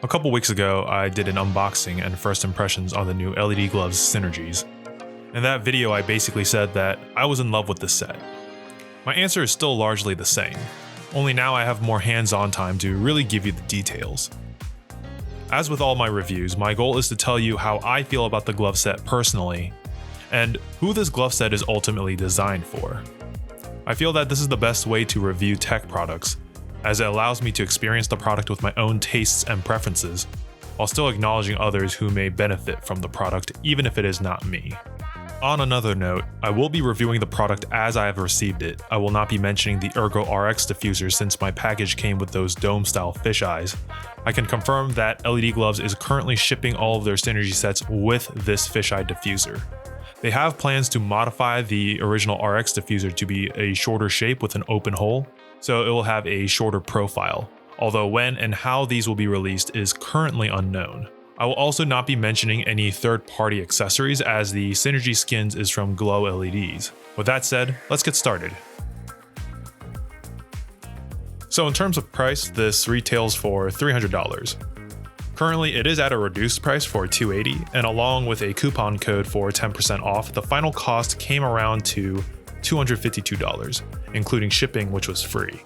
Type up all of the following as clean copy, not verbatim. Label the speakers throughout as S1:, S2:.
S1: A couple weeks ago, I did an unboxing and first impressions on the new LEDGloves Synergies. In that video, I basically said that I was in love with this set. My answer is still largely the same, only now I have more hands-on time to really give you the details. As with all my reviews, my goal is to tell you how I feel about the glove set personally, and who this glove set is ultimately designed for. I feel that this is the best way to review tech products, as it allows me to experience the product with my own tastes and preferences, while still acknowledging others who may benefit from the product even if it is not me. On another note, I will be reviewing the product as I have received it. I will not be mentioning the Ergo RX diffuser since my package came with those dome-style fisheyes. I can confirm that LEDGloves is currently shipping all of their Synergy sets with this fisheye diffuser. They have plans to modify the original RX diffuser to be a shorter shape with an open hole, so it will have a shorter profile, although when and how these will be released is currently unknown. I will also not be mentioning any third-party accessories as the Synergy skins is from Glow LEDs. With that said, let's get started. So in terms of price, this retails for $300. Currently, it is at a reduced price for $280, and along with a coupon code for 10% off, the final cost came around to $252, including shipping, which was free.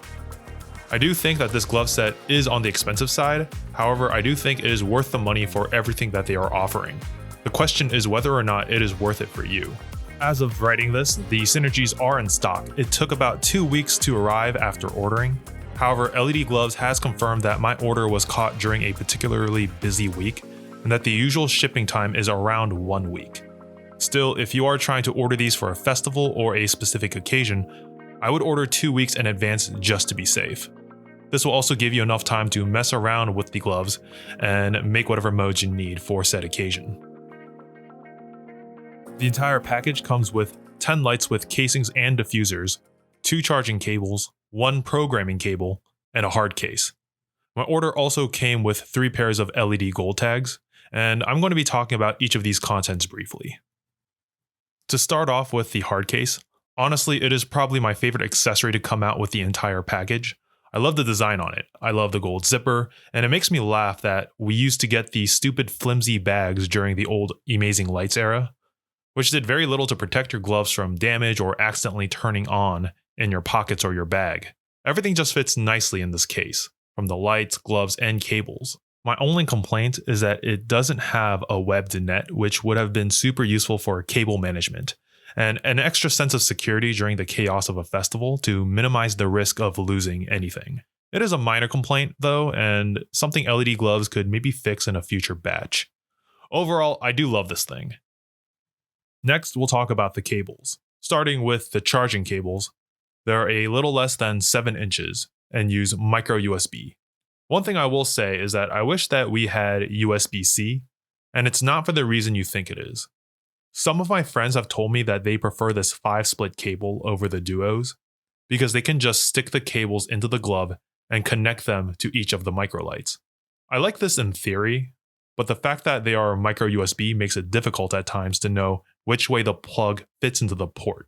S1: I do think that this glove set is on the expensive side, however, I do think it is worth the money for everything that they are offering. The question is whether or not it is worth it for you. As of writing this, the Synergies are in stock. It took about 2 weeks to arrive after ordering. However, LEDGloves has confirmed that my order was caught during a particularly busy week, and that the usual shipping time is around 1 week. Still, if you are trying to order these for a festival or a specific occasion, I would order 2 weeks in advance just to be safe. This will also give you enough time to mess around with the gloves and make whatever modes you need for said occasion. The entire package comes with 10 lights with casings and diffusers, 2 charging cables, 1 programming cable, and a hard case. My order also came with 3 pairs of LED gold tags, and I'm going to be talking about each of these contents briefly. To start off with the hard case, honestly it is probably my favorite accessory to come out with the entire package. I love the design on it, I love the gold zipper, and it makes me laugh that we used to get these stupid flimsy bags during the old Amazing Lights era, which did very little to protect your gloves from damage or accidentally turning on in your pockets or your bag. Everything just fits nicely in this case, from the lights, gloves, and cables. My only complaint is that it doesn't have a webbed net, which would have been super useful for cable management, and an extra sense of security during the chaos of a festival to minimize the risk of losing anything. It is a minor complaint though, and something LEDGloves could maybe fix in a future batch. Overall, I do love this thing. Next, we'll talk about the cables. Starting with the charging cables, they're a little less than 7 inches and use micro USB. One thing I will say is that I wish that we had USB-C, and it's not for the reason you think it is. Some of my friends have told me that they prefer this 5-split cable over the duos, because they can just stick the cables into the glove and connect them to each of the microlights. I like this in theory, but the fact that they are micro USB makes it difficult at times to know which way the plug fits into the port,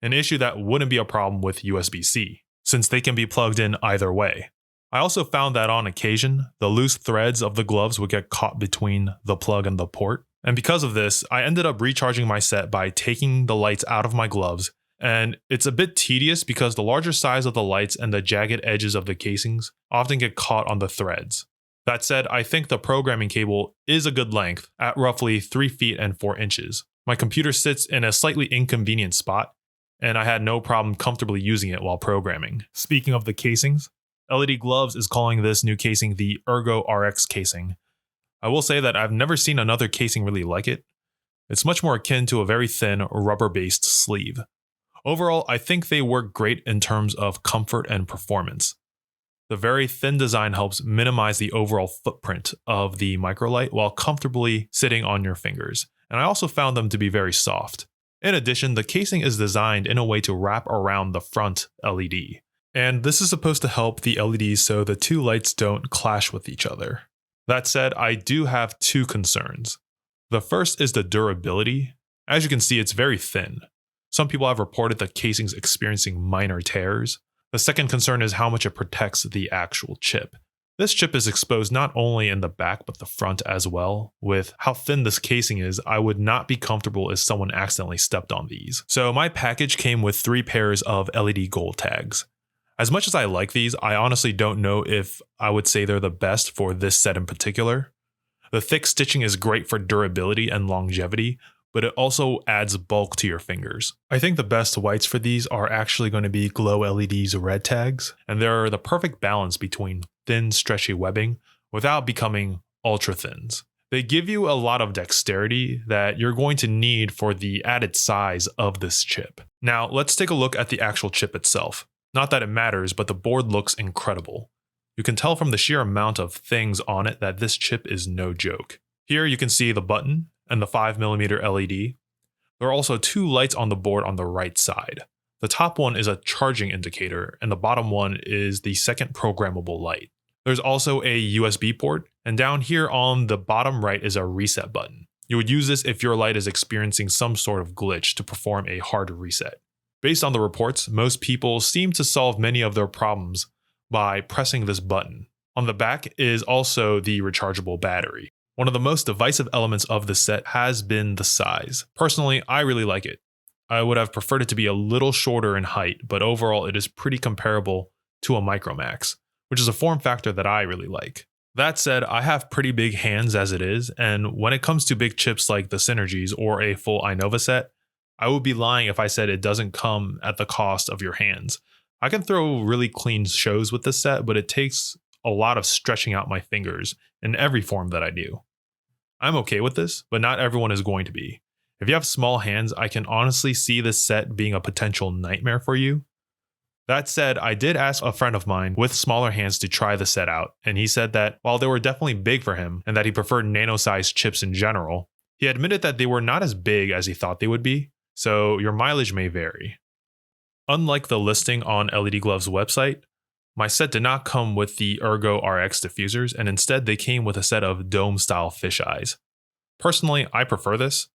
S1: an issue that wouldn't be a problem with USB-C, since they can be plugged in either way. I also found that on occasion, the loose threads of the gloves would get caught between the plug and the port, and because of this, I ended up recharging my set by taking the lights out of my gloves, and it's a bit tedious because the larger size of the lights and the jagged edges of the casings often get caught on the threads. That said, I think the programming cable is a good length at roughly 3 feet and 4 inches. My computer sits in a slightly inconvenient spot, and I had no problem comfortably using it while programming. Speaking of the casings, LEDGloves is calling this new casing the Ergo RX casing. I will say that I've never seen another casing really like it. It's much more akin to a very thin rubber-based sleeve. Overall, I think they work great in terms of comfort and performance. The very thin design helps minimize the overall footprint of the Microlight while comfortably sitting on your fingers, and I also found them to be very soft. In addition, the casing is designed in a way to wrap around the front LED. And this is supposed to help the LEDs so the 2 lights don't clash with each other. That said, I do have 2 concerns. The first is the durability. As you can see, it's very thin. Some people have reported the casings experiencing minor tears. The second concern is how much it protects the actual chip. This chip is exposed not only in the back but the front as well. With how thin this casing is, I would not be comfortable if someone accidentally stepped on these. So my package came with 3 pairs of LED gold tags. As much as I like these, I honestly don't know if I would say they're the best for this set in particular. The thick stitching is great for durability and longevity, but it also adds bulk to your fingers. I think the best whites for these are actually going to be Glow LED's red tags, and they're the perfect balance between thin, stretchy webbing without becoming ultra thins. They give you a lot of dexterity that you're going to need for the added size of this chip. Now, let's take a look at the actual chip itself. Not that it matters, but the board looks incredible. You can tell from the sheer amount of things on it that this chip is no joke. Here you can see the button and the 5mm LED. There are also 2 lights on the board on the right side. The top one is a charging indicator, and the bottom one is the second programmable light. There's also a USB port, and down here on the bottom right is a reset button. You would use this if your light is experiencing some sort of glitch to perform a hard reset. Based on the reports, most people seem to solve many of their problems by pressing this button. On the back is also the rechargeable battery. One of the most divisive elements of the set has been the size. Personally, I really like it. I would have preferred it to be a little shorter in height, but overall it is pretty comparable to a Micromax, which is a form factor that I really like. That said, I have pretty big hands as it is, and when it comes to big chips like the Synergies or a full iNova set, I would be lying if I said it doesn't come at the cost of your hands. I can throw really clean shows with this set, but it takes a lot of stretching out my fingers in every form that I do. I'm okay with this, but not everyone is going to be. If you have small hands, I can honestly see this set being a potential nightmare for you. That said, I did ask a friend of mine with smaller hands to try the set out, and he said that while they were definitely big for him and that he preferred nano-sized chips in general, he admitted that they were not as big as he thought they would be, so your mileage may vary. Unlike the listing on LEDGloves' website, my set did not come with the Ergo RX diffusers, and instead they came with a set of dome-style fisheyes. Personally, I prefer this.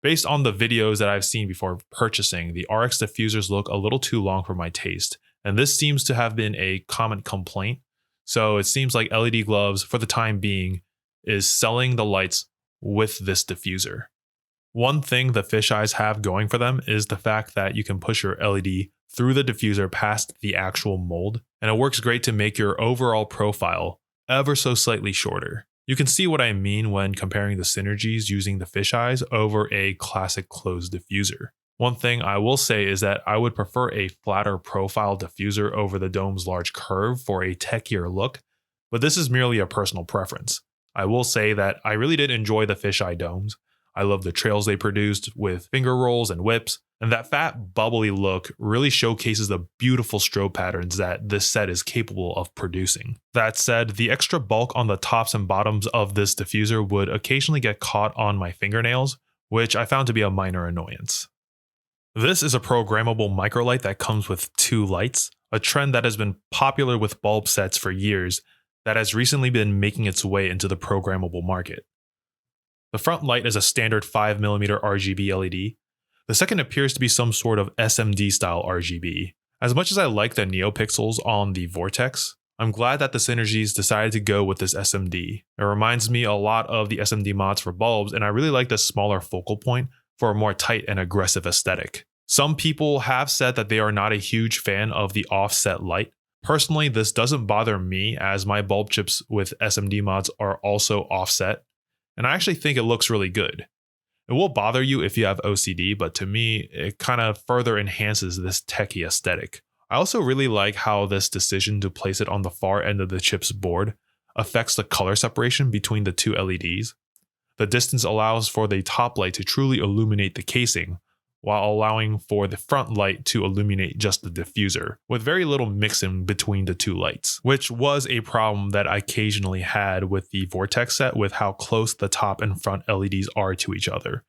S1: Based on the videos that I've seen before purchasing, the RX diffusers look a little too long for my taste, and this seems to have been a common complaint, so it seems like LEDGloves, for the time being, is selling the lights with this diffuser. One thing the fisheyes have going for them is the fact that you can push your LED through the diffuser past the actual mold, and it works great to make your overall profile ever so slightly shorter. You can see what I mean when comparing the Synergies using the fisheyes over a classic closed diffuser. One thing I will say is that I would prefer a flatter profile diffuser over the dome's large curve for a techier look, but this is merely a personal preference. I will say that I really did enjoy the fisheye domes. I love the trails they produced with finger rolls and whips, and that fat, bubbly look really showcases the beautiful strobe patterns that this set is capable of producing. That said, the extra bulk on the tops and bottoms of this diffuser would occasionally get caught on my fingernails, which I found to be a minor annoyance. This is a programmable microlight that comes with 2 lights, a trend that has been popular with bulb sets for years that has recently been making its way into the programmable market. The front light is a standard 5mm RGB LED. The second appears to be some sort of SMD style RGB. As much as I like the NeoPixels on the Vortex, I'm glad that the Synergies decided to go with this SMD. It reminds me a lot of the SMD mods for bulbs, and I really like the smaller focal point for a more tight and aggressive aesthetic. Some people have said that they are not a huge fan of the offset light. Personally, this doesn't bother me as my bulb chips with SMD mods are also offset, and I actually think it looks really good. It will bother you if you have OCD, but to me, it kind of further enhances this techie aesthetic. I also really like how this decision to place it on the far end of the chip's board affects the color separation between the 2 LEDs. The distance allows for the top light to truly illuminate the casing, while allowing for the front light to illuminate just the diffuser, with very little mixing between the 2 lights, which was a problem that I occasionally had with the Vortex set with how close the top and front LEDs are to each other,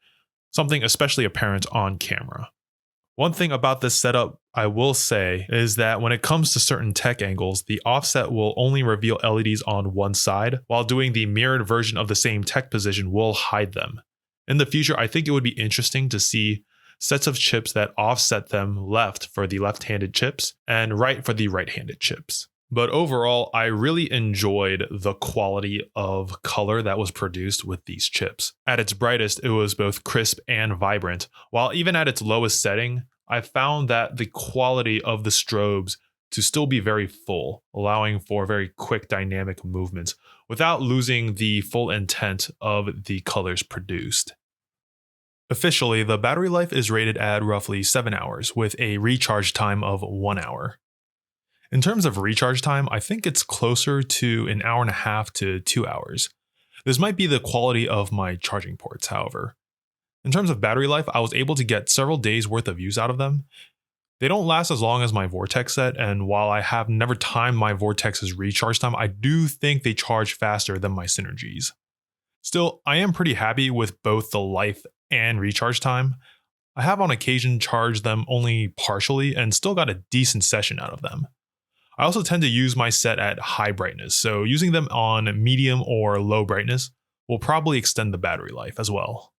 S1: something especially apparent on camera. One thing about this setup I will say is that when it comes to certain tech angles, the offset will only reveal LEDs on one side, while doing the mirrored version of the same tech position will hide them. In the future, I think it would be interesting to see sets of chips that offset them left for the left-handed chips and right for the right-handed chips. But overall, I really enjoyed the quality of color that was produced with these chips. At its brightest, it was both crisp and vibrant, while even at its lowest setting, I found that the quality of the strobes to still be very full, allowing for very quick dynamic movements without losing the full intent of the colors produced. Officially, the battery life is rated at roughly 7 hours with a recharge time of 1 hour. In terms of recharge time, I think it's closer to an hour and a half to 2 hours. This might be the quality of my charging ports, however. In terms of battery life, I was able to get several days worth of use out of them. They don't last as long as my Vortex set, and while I have never timed my Vortex's recharge time, I do think they charge faster than my Synergies. Still, I am pretty happy with both the life and recharge time. I have on occasion charged them only partially and still got a decent session out of them. I also tend to use my set at high brightness, so using them on medium or low brightness will probably extend the battery life as well.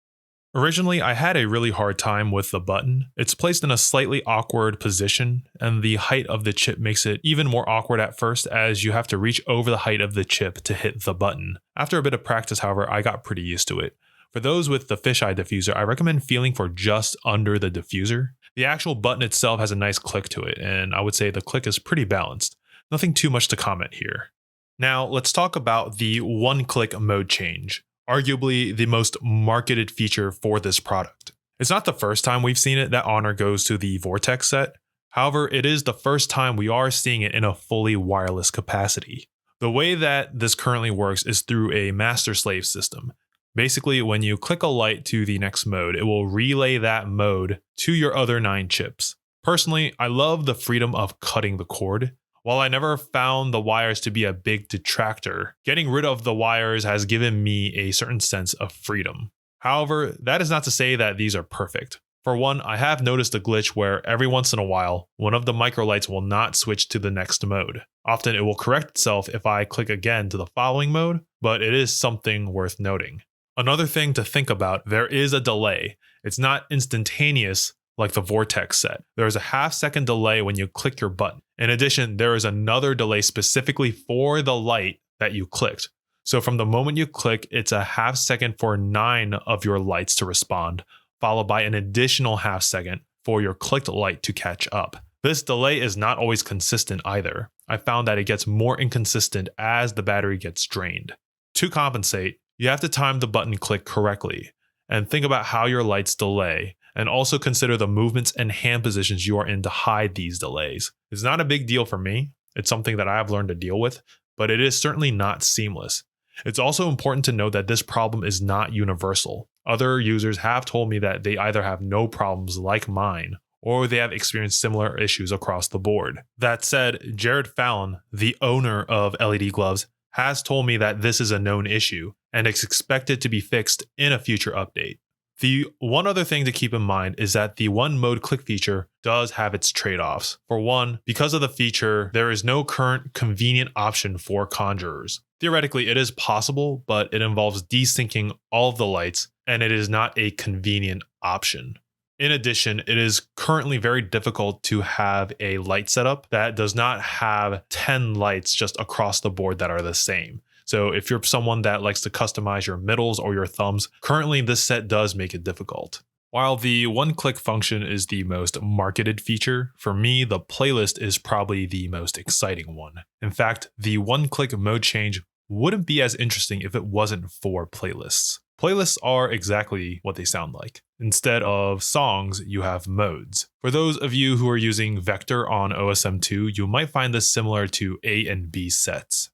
S1: Originally, I had a really hard time with the button. It's placed in a slightly awkward position, and the height of the chip makes it even more awkward at first as you have to reach over the height of the chip to hit the button. After a bit of practice, however, I got pretty used to it. For those with the fisheye diffuser, I recommend feeling for just under the diffuser. The actual button itself has a nice click to it, and I would say the click is pretty balanced. Nothing too much to comment here. Now, let's talk about the one-click mode change, arguably the most marketed feature for this product. It's not the first time we've seen it. That honor goes to the Vortex set. However, it is the first time we are seeing it in a fully wireless capacity. The way that this currently works is through a master-slave system. Basically, when you click a light to the next mode, it will relay that mode to your other 9 chips. Personally, I love the freedom of cutting the cord. While I never found the wires to be a big detractor, getting rid of the wires has given me a certain sense of freedom. However, that is not to say that these are perfect. For one, I have noticed a glitch where every once in a while, one of the microlights will not switch to the next mode. Often it will correct itself if I click again to the following mode, but it is something worth noting. Another thing to think about, there is a delay. It's not instantaneous like the Vortex set. There is a half-second delay when you click your button. In addition, there is another delay specifically for the light that you clicked. So from the moment you click, it's a half second for 9 of your lights to respond, followed by an additional half second for your clicked light to catch up. This delay is not always consistent either. I found that it gets more inconsistent as the battery gets drained. To compensate, you have to time the button click correctly and think about how your lights delay, and also consider the movements and hand positions you are in to hide these delays. It's not a big deal for me. It's something that I have learned to deal with, but it is certainly not seamless. It's also important to note that this problem is not universal. Other users have told me that they either have no problems like mine, or they have experienced similar issues across the board. That said, Jared Fallon, the owner of LEDGloves, has told me that this is a known issue, and it's expected to be fixed in a future update. The one other thing to keep in mind is that the one mode click feature does have its trade-offs. For one, because of the feature, there is no current convenient option for conjurers. Theoretically, it is possible, but it involves desyncing all of the lights, and it is not a convenient option. In addition, it is currently very difficult to have a light setup that does not have 10 lights just across the board that are the same. So if you're someone that likes to customize your middles or your thumbs, currently this set does make it difficult. While the one-click function is the most marketed feature, for me, the playlist is probably the most exciting one. In fact, the one-click mode change wouldn't be as interesting if it wasn't for playlists. Playlists are exactly what they sound like. Instead of songs, you have modes. For those of you who are using Vector on OSM2, you might find this similar to A and B sets.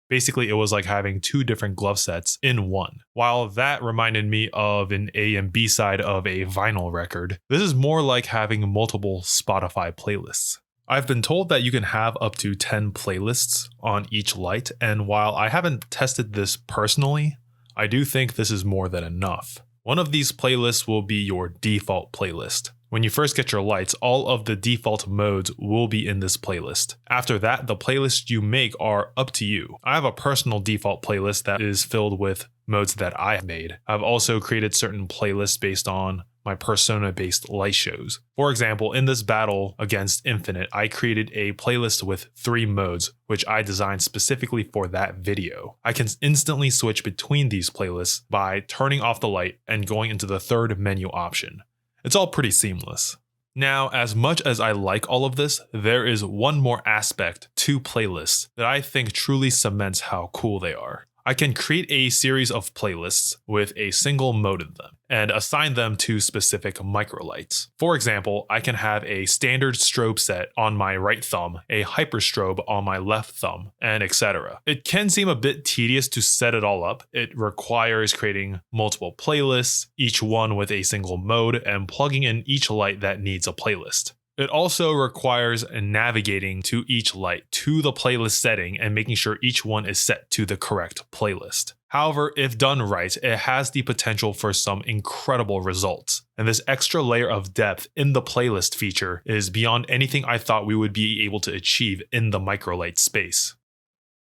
S1: Basically, it was like having 2 different glove sets in one. While that reminded me of an A and B side of a vinyl record, this is more like having multiple Spotify playlists. I've been told that you can have up to 10 playlists on each light, and while I haven't tested this personally, I do think this is more than enough. One of these playlists will be your default playlist. When you first get your lights, all of the default modes will be in this playlist. After that, the playlists you make are up to you. I have a personal default playlist that is filled with modes that I have made. I've also created certain playlists based on my persona-based light shows. For example, in this battle against Infinite, I created a playlist with 3 modes, which I designed specifically for that video. I can instantly switch between these playlists by turning off the light and going into the third menu option. It's all pretty seamless. Now, as much as I like all of this, there is one more aspect to playlists that I think truly cements how cool they are. I can create a series of playlists with a single mode in them and assign them to specific microlights. For example, I can have a standard strobe set on my right thumb, a hyperstrobe on my left thumb, and etc. It can seem a bit tedious to set it all up. It requires creating multiple playlists, each one with a single mode, and plugging in each light that needs a playlist. It also requires navigating to each light to the playlist setting and making sure each one is set to the correct playlist. However, if done right, it has the potential for some incredible results. And this extra layer of depth in the playlist feature is beyond anything I thought we would be able to achieve in the Microlight space.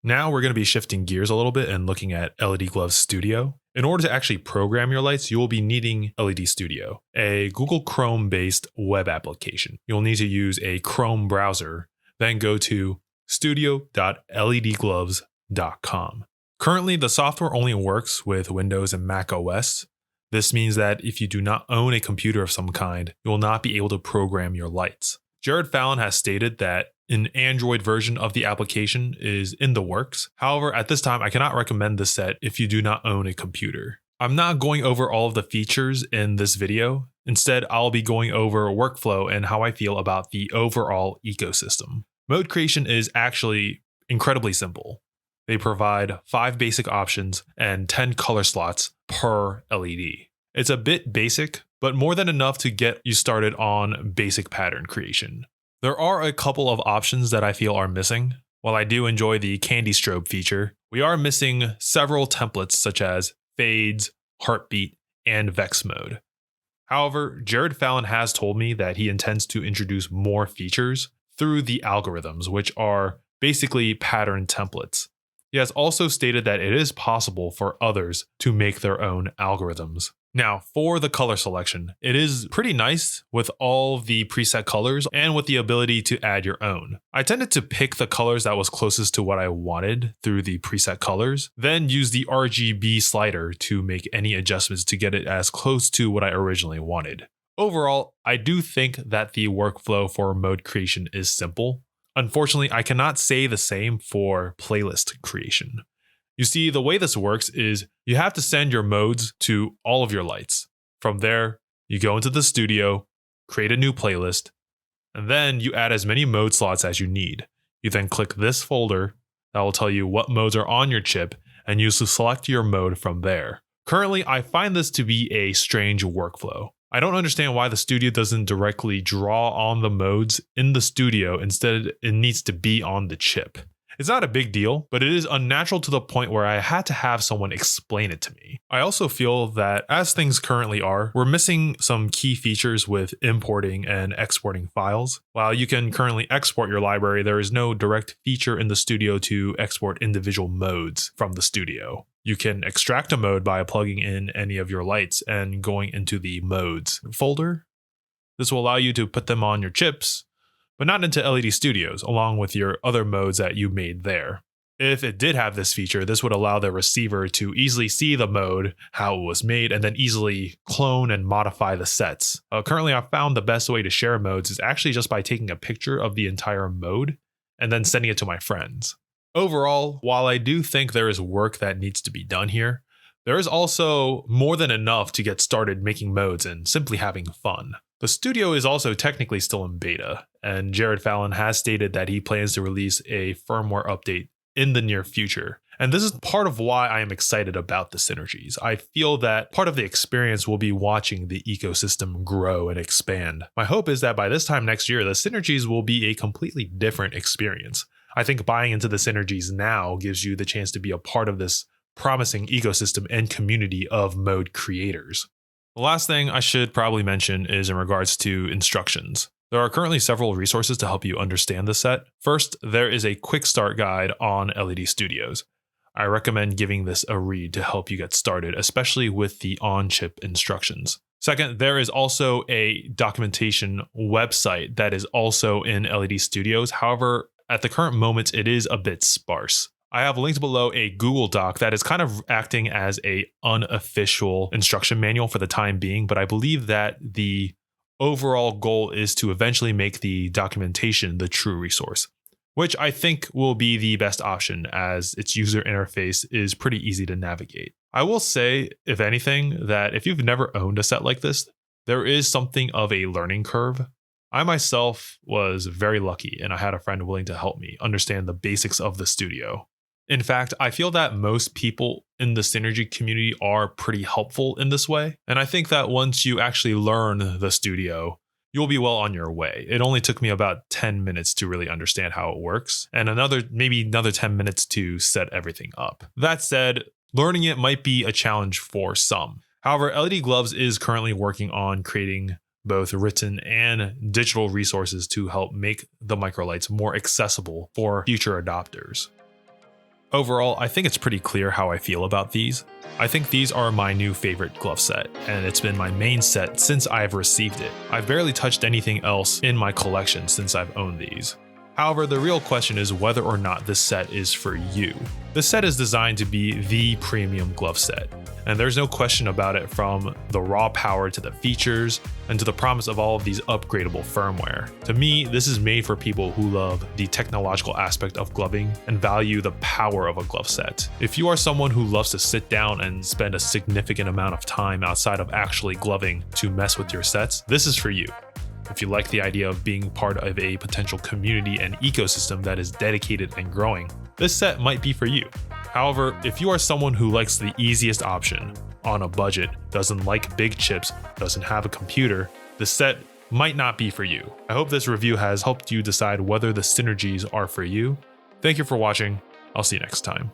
S1: Now we're going to be shifting gears a little bit and looking at LEDGloves Studio. In order to actually program your lights, you will be needing LED Studio, a Google Chrome-based web application. You'll need to use a Chrome browser, then go to studio.ledgloves.com. Currently, the software only works with Windows and Mac OS. This means that if you do not own a computer of some kind, you will not be able to program your lights. Jared Fallon has stated that an Android version of the application is in the works. However, at this time, I cannot recommend this set if you do not own a computer. I'm not going over all of the features in this video. Instead, I'll be going over workflow and how I feel about the overall ecosystem. Mode creation is actually incredibly simple. They provide 5 basic options and 10 color slots per LED. It's a bit basic, but more than enough to get you started on basic pattern creation. There are a couple of options that I feel are missing. While I do enjoy the candy strobe feature, we are missing several templates such as fades, heartbeat, and vex mode. However, Jared Fallon has told me that he intends to introduce more features through the algorithms, which are basically pattern templates. He has also stated that it is possible for others to make their own algorithms. Now, for the color selection, it is pretty nice with all the preset colors and with the ability to add your own. I tended to pick the colors that was closest to what I wanted through the preset colors, then use the RGB slider to make any adjustments to get it as close to what I originally wanted. Overall, I do think that the workflow for mode creation is simple. Unfortunately, I cannot say the same for playlist creation. You see, the way this works is you have to send your modes to all of your lights. From there, you go into the studio, create a new playlist, and then you add as many mode slots as you need. You then click this folder that will tell you what modes are on your chip, and you select your mode from there. Currently, I find this to be a strange workflow. I don't understand why the studio doesn't directly draw on the modes in the studio. Instead, it needs to be on the chip. It's not a big deal, but it is unnatural to the point where I had to have someone explain it to me. I also feel that as things currently are, we're missing some key features with importing and exporting files. While you can currently export your library, there is no direct feature in the studio to export individual modes from the studio. You can extract a mode by plugging in any of your lights and going into the modes folder. This will allow you to put them on your chips, but not into LED Studios, along with your other modes that you made there. If it did have this feature, this would allow the receiver to easily see the mode, how it was made, and then easily clone and modify the sets. Currently, I've found the best way to share modes is actually just by taking a picture of the entire mode and then sending it to my friends. Overall, while I do think there is work that needs to be done here, there is also more than enough to get started making modes and simply having fun. The studio is also technically still in beta, and Jared Fallon has stated that he plans to release a firmware update in the near future. And this is part of why I am excited about the Synergies. I feel that part of the experience will be watching the ecosystem grow and expand. My hope is that by this time next year, the Synergies will be a completely different experience. I think buying into the Synergies now gives you the chance to be a part of this promising ecosystem and community of mode creators. The last thing I should probably mention is in regards to instructions. There are currently several resources to help you understand the set. First, there is a quick start guide on LED Studios. I recommend giving this a read to help you get started, especially with the on-chip instructions. Second, there is also a documentation website that is also in LED Studios. However, at the current moment, it is a bit sparse. I have linked below a Google Doc that is kind of acting as an unofficial instruction manual for the time being, but I believe that the overall goal is to eventually make the documentation the true resource, which I think will be the best option as its user interface is pretty easy to navigate. I will say, if anything, that if you've never owned a set like this, there is something of a learning curve. I myself was very lucky and I had a friend willing to help me understand the basics of the studio. In fact, I feel that most people in the Synergy community are pretty helpful in this way. And I think that once you actually learn the studio, you'll be well on your way. It only took me about 10 minutes to really understand how it works, and maybe another 10 minutes to set everything up. That said, learning it might be a challenge for some. However, LEDGloves is currently working on creating both written and digital resources to help make the Microlights more accessible for future adopters. Overall, I think it's pretty clear how I feel about these. I think these are my new favorite glove set, and it's been my main set since I've received it. I've barely touched anything else in my collection since I've owned these. However, the real question is whether or not this set is for you. This set is designed to be the premium glove set, and there's no question about it, from the raw power to the features and to the promise of all of these upgradable firmware. To me, this is made for people who love the technological aspect of gloving and value the power of a glove set. If you are someone who loves to sit down and spend a significant amount of time outside of actually gloving to mess with your sets, this is for you. If you like the idea of being part of a potential community and ecosystem that is dedicated and growing, this set might be for you. However, if you are someone who likes the easiest option, on a budget, doesn't like big chips, doesn't have a computer, the set might not be for you. I hope this review has helped you decide whether the Synergies are for you. Thank you for watching. I'll see you next time.